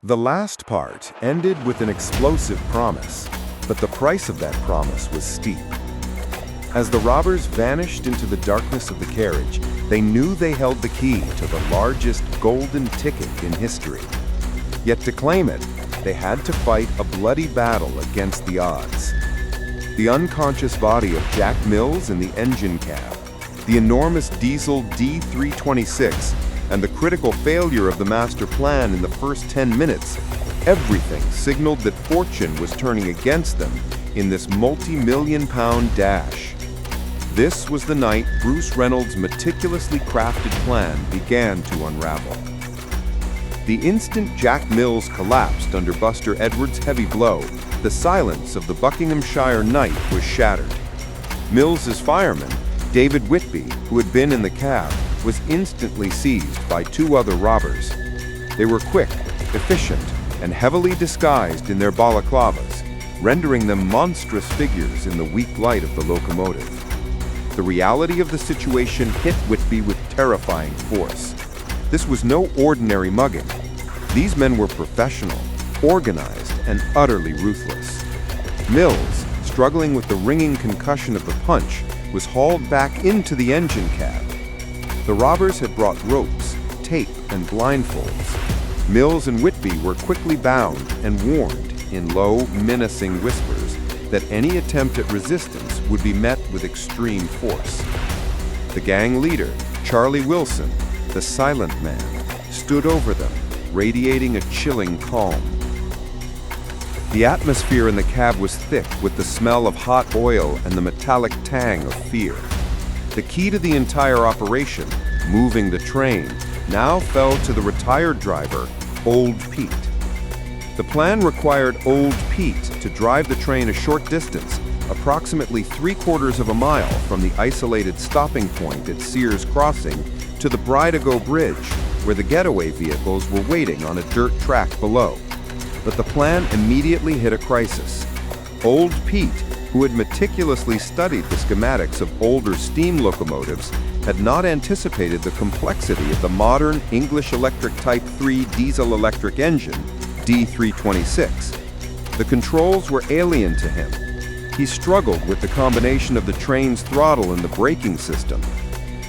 The last part ended with an explosive promise, but the price of that promise was steep. As the robbers vanished into the darkness of the carriage, they knew they held the key to the largest golden ticket in history. Yet to claim it, they had to fight a bloody battle against the odds. The unconscious body of Jack Mills in the engine cab, the enormous diesel D326, and the critical failure of the master plan in the first 10 minutes, everything signaled that fortune was turning against them in this multi-million-pound dash. This was the night Bruce Reynolds' meticulously crafted plan began to unravel. The instant Jack Mills collapsed under Buster Edwards' heavy blow, the silence of the Buckinghamshire night was shattered. Mills's fireman, David Whitby, who had been in the cab, was instantly seized by two other robbers. They were quick, efficient, and heavily disguised in their balaclavas, rendering them monstrous figures in the weak light of the locomotive. The reality of the situation hit Whitby with terrifying force. This was no ordinary mugging. These men were professional, organized, and utterly ruthless. Mills, struggling with the ringing concussion of the punch, was hauled back into the engine cab. The robbers had brought ropes, tape, and blindfolds. Mills and Whitby were quickly bound and warned in low, menacing whispers that any attempt at resistance would be met with extreme force. The gang leader, Charlie Wilson, the silent man, stood over them, radiating a chilling calm. The atmosphere in the cab was thick with the smell of hot oil and the metallic tang of fear. The key to the entire operation, moving the train, now fell to the retired driver, Old Pete. The plan required Old Pete to drive the train a short distance, approximately 3/4 of a mile from the isolated stopping point at Sears Crossing to the Bridego Bridge, where the getaway vehicles were waiting on a dirt track below. But the plan immediately hit a crisis. Old Pete, who had meticulously studied the schematics of older steam locomotives, had not anticipated the complexity of the modern English Electric Type 3 diesel-electric engine, D326. The controls were alien to him. He struggled with the combination of the train's throttle and the braking system.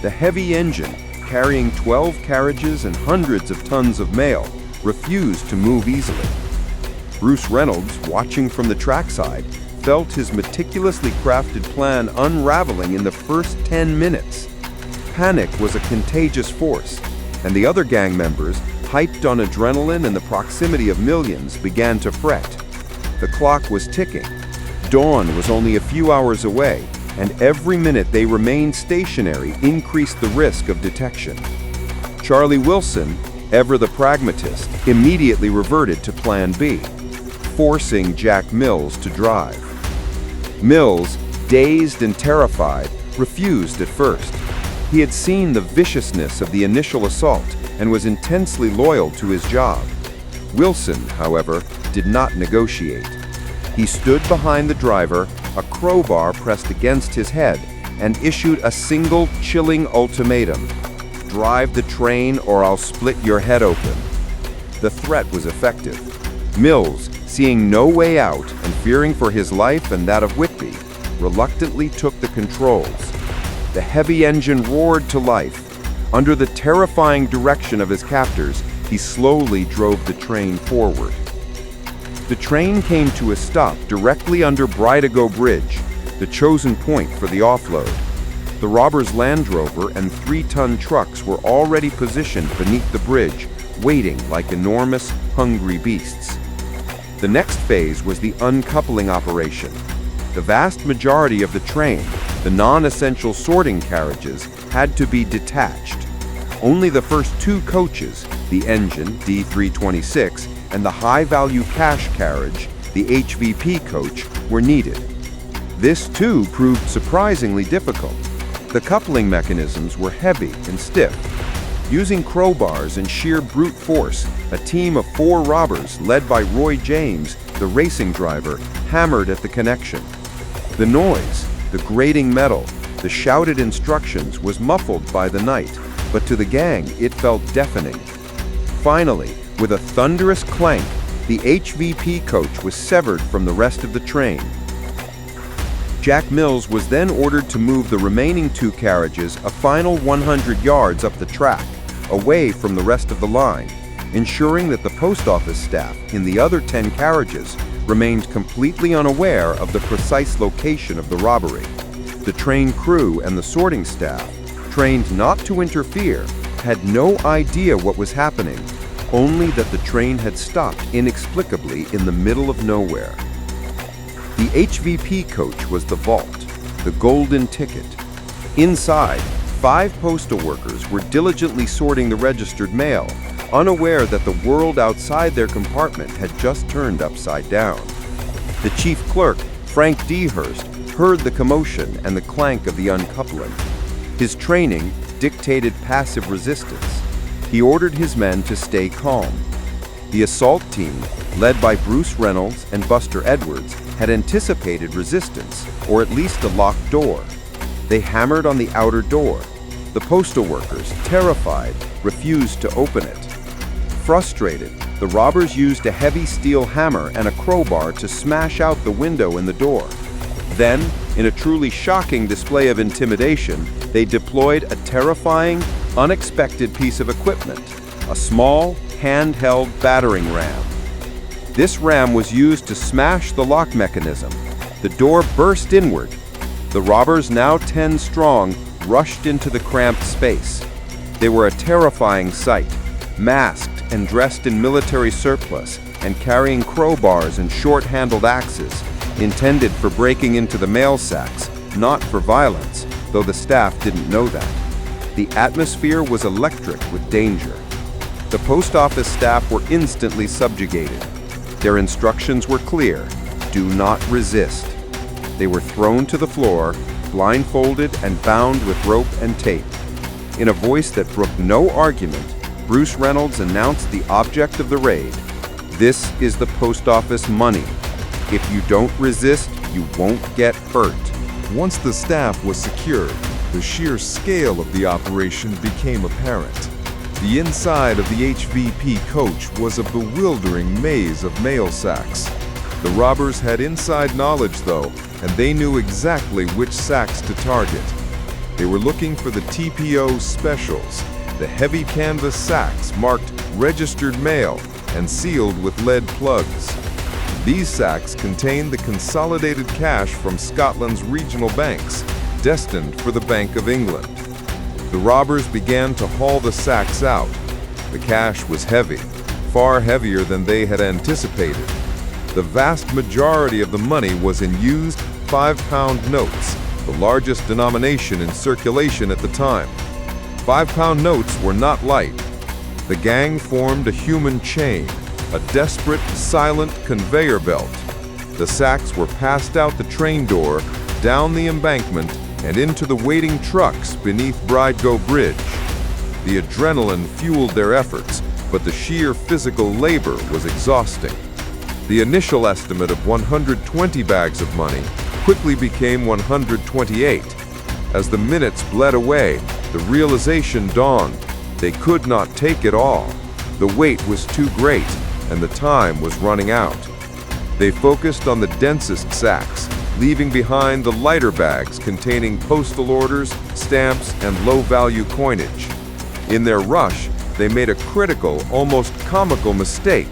The heavy engine, carrying 12 carriages and hundreds of tons of mail, refused to move easily. Bruce Reynolds, watching from the trackside, felt his meticulously crafted plan unraveling in the first 10 minutes. Panic was a contagious force, and the other gang members, hyped on adrenaline and the proximity of millions, began to fret. The clock was ticking. Dawn was only a few hours away, and every minute they remained stationary increased the risk of detection. Charlie Wilson, ever the pragmatist, immediately reverted to Plan B, forcing Jack Mills to drive. Mills, dazed and terrified, refused at first. He had seen the viciousness of the initial assault and was intensely loyal to his job. Wilson, however, did not negotiate. He stood behind the driver, a crowbar pressed against his head, and issued a single chilling ultimatum: "Drive the train or I'll split your head open." The threat was effective. Mills, seeing no way out and fearing for his life and that of Whitby, reluctantly took the controls. The heavy engine roared to life. Under the terrifying direction of his captors, he slowly drove the train forward. The train came to a stop directly under Bridego Bridge, the chosen point for the offload. The robbers' Land Rover and 3-ton trucks were already positioned beneath the bridge, waiting like enormous, hungry beasts. The next phase was the uncoupling operation. The vast majority of the train, the non-essential sorting carriages, had to be detached. Only the first 2 coaches, the engine, D326, and the high-value cash carriage, the HVP coach, were needed. This, too, proved surprisingly difficult. The coupling mechanisms were heavy and stiff. Using crowbars and sheer brute force, a team of 4 robbers, led by Roy James, the racing driver, hammered at the connection. The noise, the grating metal, the shouted instructions was muffled by the night, but to the gang it felt deafening. Finally, With a thunderous clank, the HVP coach was severed from the rest of the train. Jack Mills was then ordered to move the remaining 2 carriages a final 100 yards up the track, away from the rest of the line, ensuring that the post office staff in the other 10 carriages remained completely unaware of the precise location of the robbery. The train crew and the sorting staff, trained not to interfere, had no idea what was happening, only that the train had stopped inexplicably in the middle of nowhere. The HVP coach was the vault, the golden ticket. Inside, 5 postal workers were diligently sorting the registered mail, unaware that the world outside their compartment had just turned upside down. The chief clerk, Frank Dehurst, heard the commotion and the clank of the uncoupling. His training dictated passive resistance. He ordered his men to stay calm. The assault team, led by Bruce Reynolds and Buster Edwards, had anticipated resistance, or at least a locked door. They hammered on the outer door. The postal workers, terrified, refused to open it. Frustrated, the robbers used a heavy steel hammer and a crowbar to smash out the window in the door. Then, in a truly shocking display of intimidation, they deployed a terrifying, unexpected piece of equipment, a small, handheld battering ram. This ram was used to smash the lock mechanism. The door burst inward. The robbers, now 10 strong, rushed into the cramped space. They were a terrifying sight, masked and dressed in military surplus and carrying crowbars and short-handled axes, intended for breaking into the mail sacks, not for violence, though the staff didn't know that. The atmosphere was electric with danger. The post office staff were instantly subjugated. Their instructions were clear: do not resist. They were thrown to the floor, blindfolded and bound with rope and tape. In a voice that brooked no argument, Bruce Reynolds announced the object of the raid. This is the post office money. If you don't resist, you won't get hurt. Once the staff was secured, the sheer scale of the operation became apparent. The inside of the HVP coach was a bewildering maze of mail sacks. The robbers had inside knowledge, though, and they knew exactly which sacks to target. They were looking for the TPO specials, the heavy canvas sacks marked registered mail and sealed with lead plugs. These sacks contained the consolidated cash from Scotland's regional banks, destined for the Bank of England. The robbers began to haul the sacks out. The cash was heavy, far heavier than they had anticipated. The vast majority of the money was in used 5-pound notes, the largest denomination in circulation at the time. 5-pound notes were not light. The gang formed a human chain, a desperate, silent conveyor belt. The sacks were passed out the train door, down the embankment, and into the waiting trucks beneath Bridego Bridge. The adrenaline fueled their efforts, but the sheer physical labor was exhausting. The initial estimate of 120 bags of money quickly became 128. As the minutes bled away, the realization dawned: they could not take it all. The weight was too great, and the time was running out. They focused on the densest sacks, leaving behind the lighter bags containing postal orders, stamps, and low-value coinage. In their rush, they made a critical, almost comical mistake.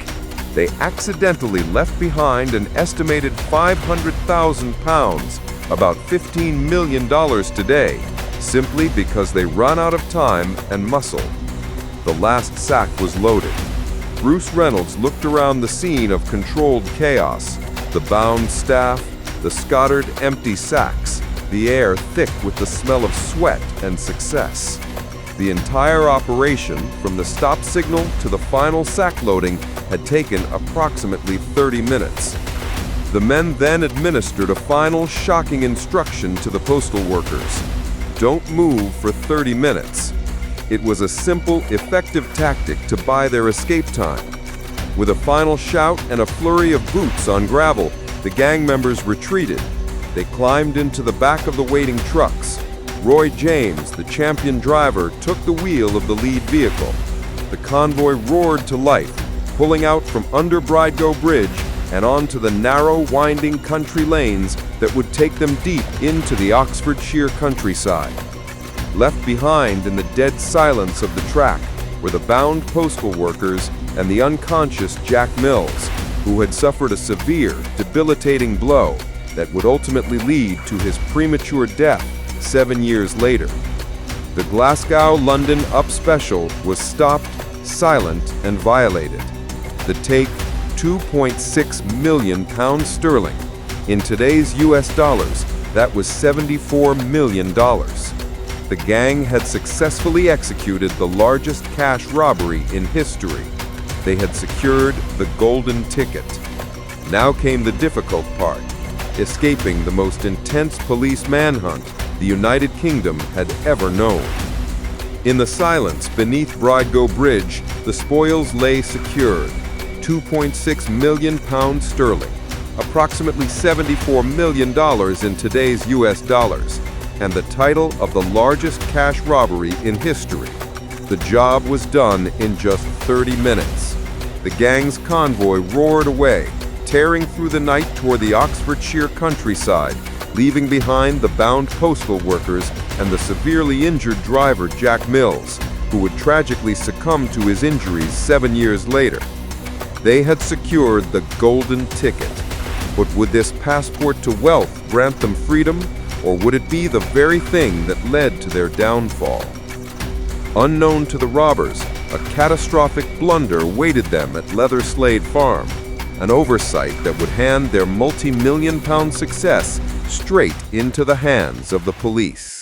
They accidentally left behind an estimated 500,000 pounds, about $15 million today, simply because they ran out of time and muscle. The last sack was loaded. Bruce Reynolds looked around the scene of controlled chaos, the bound staff, the scattered empty sacks, the air thick with the smell of sweat and success. The entire operation, from the stop signal to the final sack loading, had taken approximately 30 minutes. The men then administered a final shocking instruction to the postal workers: don't move for 30 minutes. It was a simple, effective tactic to buy their escape time. With a final shout and a flurry of boots on gravel, the gang members retreated. They climbed into the back of the waiting trucks. Roy James, the champion driver, took the wheel of the lead vehicle. The convoy roared to life. pulling out from under Bridego Bridge and onto the narrow, winding country lanes that would take them deep into the Oxfordshire countryside. Left behind in the dead silence of the track were the bound postal workers and the unconscious Jack Mills, who had suffered a severe, debilitating blow that would ultimately lead to his premature death 7 years later. The Glasgow-London Up Special was stopped, silent, and violated. The take, £2.6 million sterling. In today's US dollars, that was $74 million. The gang had successfully executed the largest cash robbery in history. They had secured the golden ticket. Now came the difficult part, escaping the most intense police manhunt the United Kingdom had ever known. In the silence beneath Bridego Bridge, the spoils lay secured, £2.6 million sterling, approximately $74 million in today's US dollars, and the title of the largest cash robbery in history. The job was done in just 30 minutes. The gang's convoy roared away, tearing through the night toward the Oxfordshire countryside, leaving behind the bound postal workers and the severely injured driver Jack Mills, who would tragically succumb to his injuries 7 years later. They had secured the golden ticket. But would this passport to wealth grant them freedom, or would it be the very thing that led to their downfall? Unknown to the robbers, a catastrophic blunder waited them at Leatherslade Farm, an oversight that would hand their multi-million-pound success straight into the hands of the police.